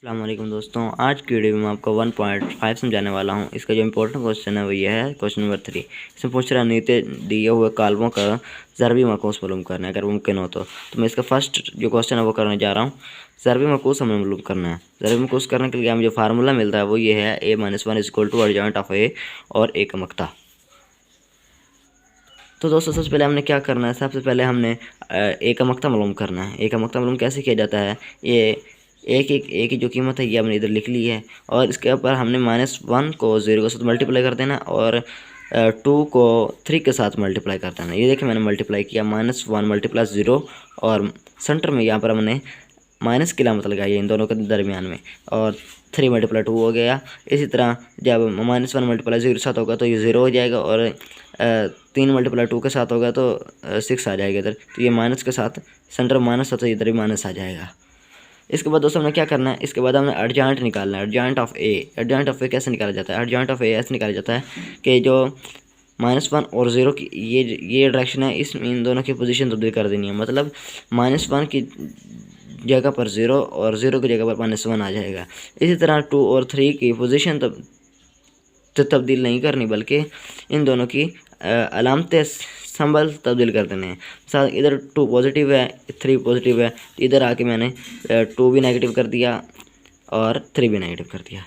अस्सलाम वालेकुम दोस्तों, आज की वीडियो में मैं आपको 1.5 समझाने वाला हूं। इसका जो इंपॉर्टेंट क्वेश्चन है वो ये है क्वेश्चन नंबर 3। इसमें पूछ रहा है नीचे दिए हुए कालमों का ज़रबी मकूस मालूम करना है अगर मुमकिन हो तो मैं इसका फर्स्ट जो क्वेश्चन है वो करने जा रहा हूँ। ज़रबी मकूस हमें मालूम करना है। ज़रबी मकूस करने के लिए हमें जो फार्मूला मिलता है वो ये है a-1 equal to adjoint of A और ए का मक्ता। तो दोस्तों सबसे पहले हमने क्या करना है, सबसे पहले हमने ए का मक्ता मालूम करना है। ए का मक्ता मालूम कैसे किया जाता है, ये ए की जो कीमत है ये हमने इधर लिख ली है और इसके ऊपर हमने -1 को 0 के साथ मल्टीप्लाई कर देना और 2 को 3 के साथ मल्टीप्लाई कर देना। ये देखिए मैंने मल्टीप्लाई किया, -1 मल्टीप्लस 0 और सेंटर में यहाँ पर हमने माइनस की लामत लगाई है इन दोनों के दरमियान में और 3 मल्टीप्लाई 2 हो गया। इसी तरह जब -1 मल्टीप्लाई 0 के साथ होगा तो ये 0 हो जाएगा और 3 मल्टीप्लाई 2 के साथ होगा तो 6 आ जाएगा इधर। तो ये माइनस के साथ सेंटर माइनस होता है, इधर भी माइनस आ जाएगा। इसके बाद दोस्तों हमने क्या करना है, इसके बाद हमने एडजॉइंट निकालना है। Adjoint of A, adjoint of A कैसे निकाला जाता है, एडजॉइंट ऑफ ए ऐसे निकाला जाता है कि जो -1 और 0 की ये डायरेक्शन है, इस इन दोनों की पोजीशन तब्दील कर देनी है। मतलब -1 की जगह पर 0 और 0 की जगह पर -1 आ जाएगा। इसी तरह 2 और 3 की पोजीशन तब्दील नहीं करनी, बल्कि इन दोनों की अलामतें संबल तब्दील कर देने हैं। साथ इधर 2 पॉजिटिव है, 3 पॉजिटिव है, इधर आके मैंने 2 भी नेगेटिव कर दिया और 3 भी नेगेटिव कर दिया।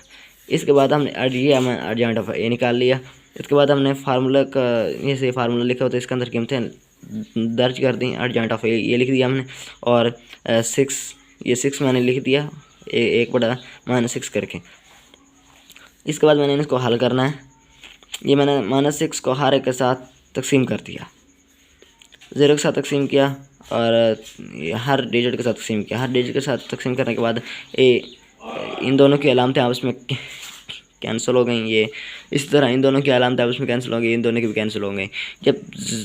इसके बाद हमने हमें एडजॉइंट ऑफ ए निकाल लिया। इसके बाद हमने फार्मूला का जैसे फार्मूला लिखा होता है इसके अंदर कीमतें दर्ज कर दी। एडजॉइंट ऑफ ए ये लिख दिया हमने और 6 मैंने लिख दिया 1/-6 करके। इसके बाद मैंने इसको हल करना है। ये मैंने -6 को हर एक के साथ तकसीम कर दिया, 0 के साथ तकसीम किया और हर डिजिट के साथ तकसीम किया। हर डिजिट के साथ तकसीम करने के बाद इन दोनों की अलामतें आपस में कैंसिल हो गई। ये इस तरह इन दोनों की अलामतें आपस में कैंसिल हो गई, इन दोनों की भी कैंसिल हो गई। जब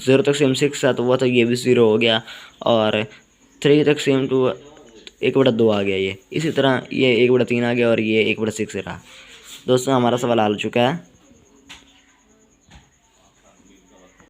0 तकसीम 6 के साथ हुआ तो ये भी 0 हो गया और 3 तकसीम 2 1/2 आ गया। ये इसी तरह ये 1/3 आ गया और ये 1/6 रहा। दोस्तों हमारा सवाल हल हो चुका है।